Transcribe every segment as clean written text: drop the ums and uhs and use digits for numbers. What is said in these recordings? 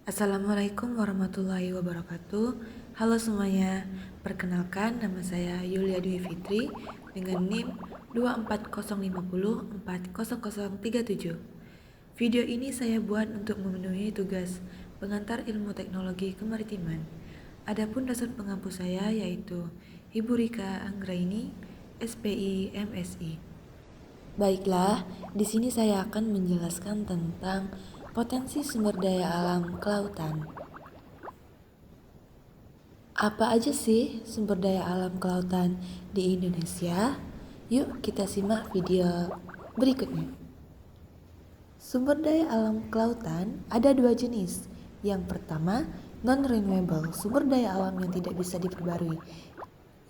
Assalamualaikum warahmatullahi wabarakatuh. Halo semuanya, perkenalkan nama saya Yulia Dwi Fitri dengan NIM 24050400037. Video ini saya buat untuk memenuhi tugas pengantar ilmu teknologi kemaritiman. Adapun dosen pengampu saya yaitu Ibu Rika Anggraini, SPI MSI. Baiklah, di sini saya akan menjelaskan tentang potensi sumber daya alam kelautan. Apa aja sih sumber daya alam kelautan di Indonesia? Yuk kita simak video berikutnya. Sumber daya alam kelautan ada dua jenis. Yang pertama, non-renewable, sumber daya alam yang tidak bisa diperbarui.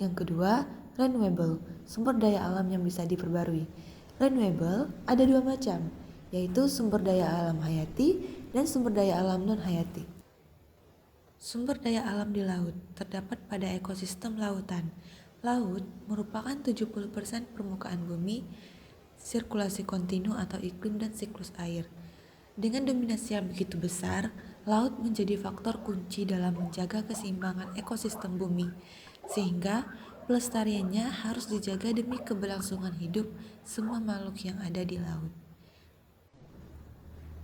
Yang kedua, renewable, sumber daya alam yang bisa diperbarui. Renewable ada dua macam, yaitu sumber daya alam hayati dan sumber daya alam non-hayati. Sumber daya alam di laut terdapat pada ekosistem lautan. Laut merupakan 70% permukaan bumi, sirkulasi kontinu atau iklim dan siklus air. Dengan dominasi yang begitu besar, laut menjadi faktor kunci dalam menjaga keseimbangan ekosistem bumi, sehingga pelestariannya harus dijaga demi keberlangsungan hidup semua makhluk yang ada di laut.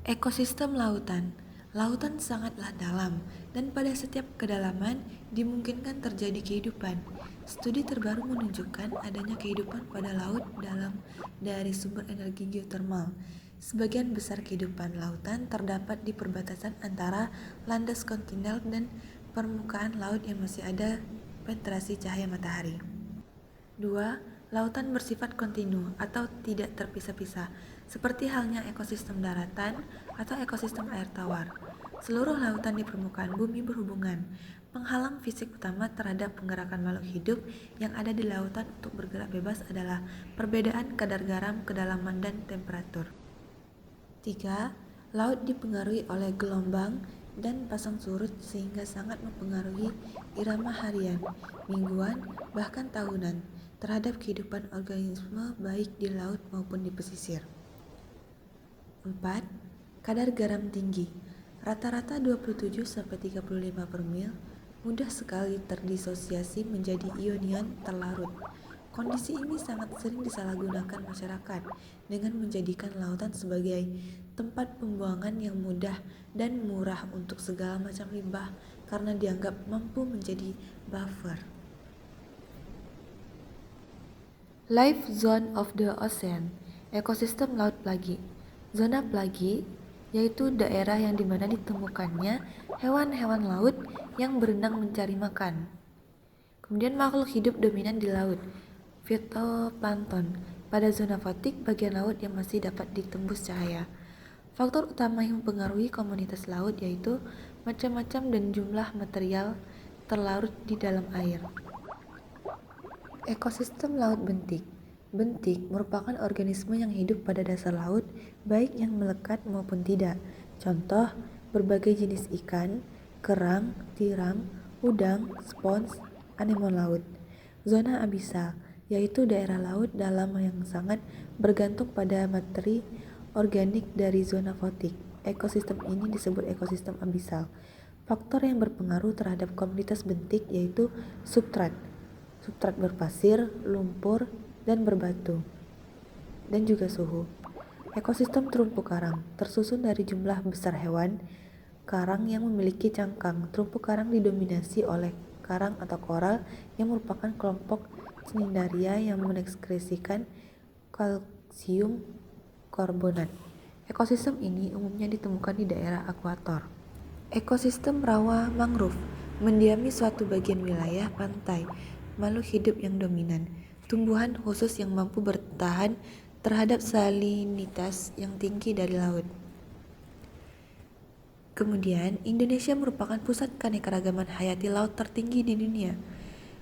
Ekosistem lautan. Lautan sangatlah dalam dan pada setiap kedalaman dimungkinkan terjadi kehidupan. Studi terbaru menunjukkan adanya kehidupan pada laut dalam dari sumber energi geotermal. Sebagian besar kehidupan lautan terdapat di perbatasan antara landas kontinental dan permukaan laut yang masih ada penetrasi cahaya matahari. 2. Lautan bersifat kontinu atau tidak terpisah-pisah, seperti halnya ekosistem daratan atau ekosistem air tawar. Seluruh lautan di permukaan bumi berhubungan. Penghalang fisik utama terhadap penggerakan makhluk hidup yang ada di lautan untuk bergerak bebas adalah perbedaan kadar garam, kedalaman, dan temperatur. 3. Laut dipengaruhi oleh gelombang dan pasang surut sehingga sangat mempengaruhi irama harian, mingguan, bahkan tahunan terhadap kehidupan organisme baik di laut maupun di pesisir. 4. Kadar garam tinggi. Rata-rata 27-35 per mil, mudah sekali terdisosiasi menjadi ion-ion terlarut. Kondisi ini sangat sering disalahgunakan masyarakat dengan menjadikan lautan sebagai tempat pembuangan yang mudah dan murah untuk segala macam limbah karena dianggap mampu menjadi buffer. Life Zone of the Ocean, ekosistem laut plagi. Zona plagi yaitu daerah yang dimana ditemukannya hewan-hewan laut yang berenang mencari makan. Kemudian makhluk hidup dominan di laut, fitoplankton. Pada zona fotik, bagian laut yang masih dapat ditembus cahaya. Faktor utama yang mempengaruhi komunitas laut yaitu macam-macam dan jumlah material terlarut di dalam air. Ekosistem laut bentik. Bentik merupakan organisme yang hidup pada dasar laut, baik yang melekat maupun tidak. Contoh, berbagai jenis ikan, kerang, tiram, udang, spons, anemon laut. Zona abisal, yaitu daerah laut dalam yang sangat bergantung pada materi organik dari zona fotik. Ekosistem ini disebut ekosistem abisal. Faktor yang berpengaruh terhadap komunitas bentik yaitu substrat berpasir, lumpur, dan berbatu, dan juga suhu. Ekosistem terumpu karang tersusun dari jumlah besar hewan karang yang memiliki cangkang. Terumpu karang didominasi oleh karang atau koral yang merupakan kelompok Cnidaria yang mengekskresikan kalsium karbonat. Ekosistem ini umumnya ditemukan di daerah akuator. Ekosistem rawa mangrove mendiami suatu bagian wilayah pantai. Makhluk hidup yang dominan, tumbuhan khusus yang mampu bertahan terhadap salinitas yang tinggi dari laut. Kemudian, Indonesia merupakan pusat keanekaragaman hayati laut tertinggi di dunia.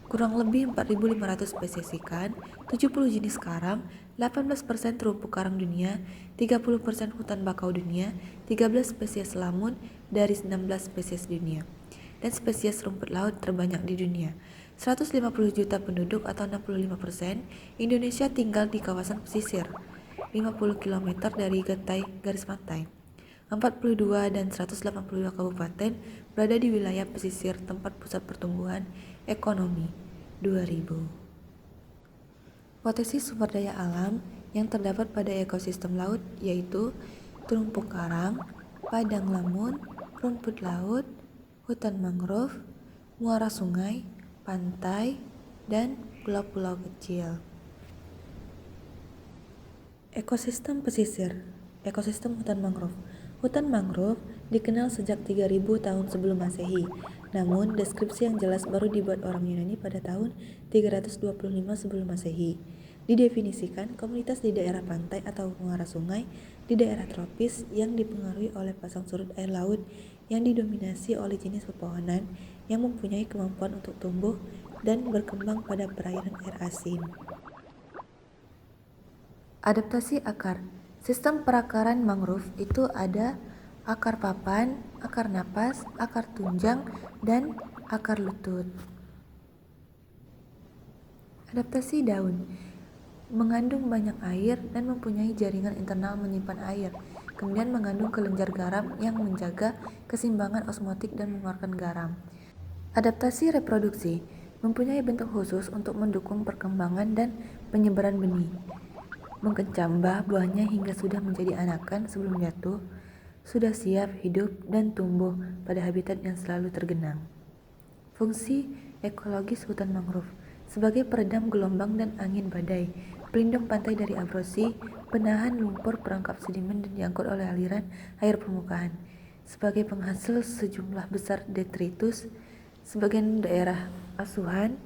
Kurang lebih 4.500 spesies ikan, 70 jenis karang, 18% terumpu karang dunia, 30% hutan bakau dunia, 13 spesies lamun dari 16 spesies dunia, dan spesies rumput laut terbanyak di dunia. 150 juta penduduk atau 65%, Indonesia tinggal di kawasan pesisir, 50 km dari garis pantai. 42 dan 182 kabupaten berada di wilayah pesisir tempat pusat pertumbuhan ekonomi 2000. Potensi sumber daya alam yang terdapat pada ekosistem laut yaitu terumpu karang, padang lamun, rumput laut, hutan mangrove, muara sungai, pantai, dan pulau-pulau kecil. Ekosistem pesisir, ekosistem hutan mangrove. Hutan mangrove dikenal sejak 3000 tahun sebelum Masehi. Namun, deskripsi yang jelas baru dibuat orang Yunani pada tahun 325 sebelum Masehi. Didefinisikan komunitas di daerah pantai atau muara sungai di daerah tropis yang dipengaruhi oleh pasang surut air laut yang didominasi oleh jenis pepohonan yang mempunyai kemampuan untuk tumbuh dan berkembang pada perairan air asin. Adaptasi akar. Sistem perakaran mangrove itu ada akar papan, akar napas, akar tunjang, dan akar lutut. Adaptasi daun. Mengandung banyak air dan mempunyai jaringan internal menyimpan air. Kemudian mengandung kelenjar garam yang menjaga keseimbangan osmotik dan mengeluarkan garam. Adaptasi reproduksi. Mempunyai bentuk khusus untuk mendukung perkembangan dan penyebaran benih. Mengkencambah buahnya hingga sudah menjadi anakan sebelum jatuh, sudah siap hidup dan tumbuh pada habitat yang selalu tergenang. Fungsi ekologis hutan mangrove sebagai peredam gelombang dan angin badai, pelindung pantai dari abrasi, penahan lumpur perangkap sedimen dan diangkut oleh aliran air permukaan, sebagai penghasil sejumlah besar detritus, sebagian daerah asuhan,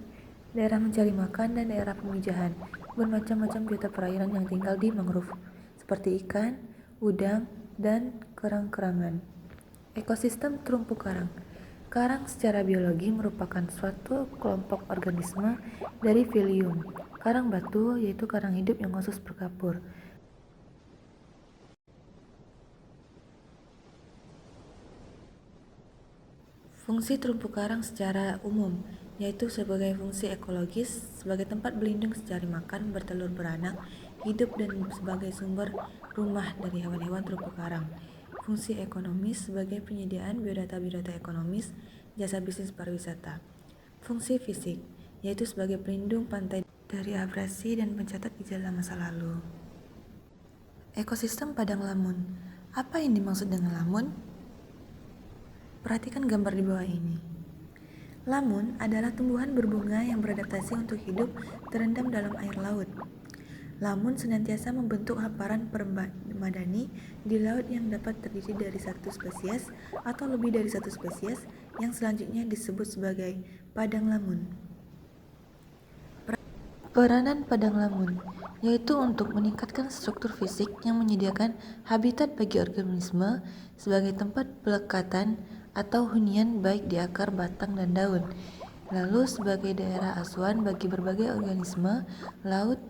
daerah mencari makan, dan daerah pemijahan, bermacam-macam biota perairan yang tinggal di mangrove, seperti ikan, udang, dan kerang-kerangan. Ekosistem terumpu karang. Karang secara biologi merupakan suatu kelompok organisme dari filium karang batu, yaitu karang hidup yang khusus berkapur. Fungsi terumpu karang secara umum yaitu sebagai fungsi ekologis, sebagai tempat berlindung secari makan, bertelur beranak, hidup, dan sebagai sumber rumah dari hewan-hewan terumpu karang. Fungsi ekonomis sebagai penyediaan biodata ekonomis, jasa bisnis pariwisata. Fungsi fisik yaitu sebagai pelindung pantai dari abrasi dan pencatat gejala masa lalu. Ekosistem padang lamun. Apa yang dimaksud dengan lamun? Perhatikan gambar di bawah ini. Lamun adalah tumbuhan berbunga yang beradaptasi untuk hidup terendam dalam air laut. Lamun senantiasa membentuk hamparan permadani di laut yang dapat terdiri dari satu spesies atau lebih dari satu spesies yang selanjutnya disebut sebagai padang lamun. Peranan padang lamun yaitu untuk meningkatkan struktur fisik yang menyediakan habitat bagi organisme sebagai tempat pelekatan atau hunian baik di akar, batang, dan daun. Lalu sebagai daerah asuhan bagi berbagai organisme laut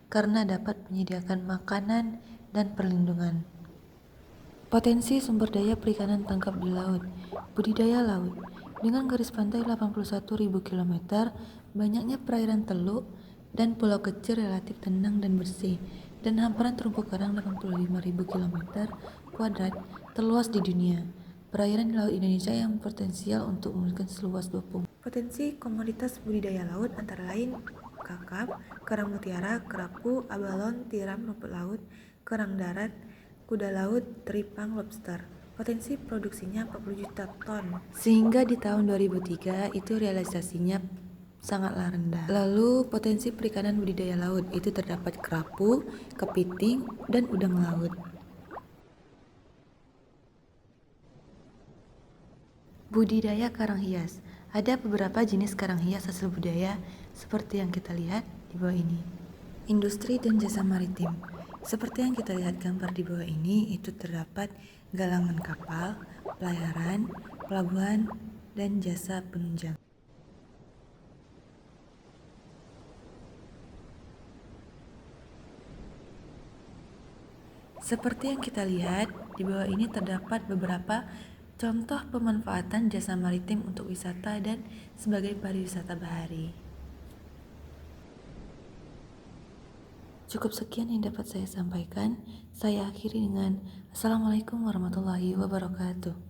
karena dapat menyediakan makanan dan perlindungan. Potensi sumber daya perikanan tangkap di laut. Budidaya laut. Dengan garis pantai 81.000 km, banyaknya perairan teluk dan pulau kecil relatif tenang dan bersih, dan hamparan terumpu karang 85.000 km kuadrat terluas di dunia. Perairan laut Indonesia yang potensial untuk memiliki seluas 20. Potensi komoditas budidaya laut antara lain kakap, kerang mutiara, kerapu, abalon, tiram, rumput laut, kerang darat, kuda laut, teripang, lobster. Potensi produksinya 40 juta ton. Sehingga di tahun 2003 itu realisasinya sangatlah rendah. Lalu potensi perikanan budidaya laut itu terdapat kerapu, kepiting, dan udang laut. Budidaya karang hias. Ada beberapa jenis karang hias hasil budidaya seperti yang kita lihat di bawah ini. Industri dan jasa maritim. Seperti yang kita lihat gambar di bawah ini, itu terdapat galangan kapal, pelayaran, pelabuhan, dan jasa penunjang. Seperti yang kita lihat di bawah ini terdapat beberapa contoh pemanfaatan jasa maritim untuk wisata dan sebagai pariwisata bahari. Cukup sekian yang dapat saya sampaikan. Saya akhiri dengan Assalamualaikum warahmatullahi wabarakatuh.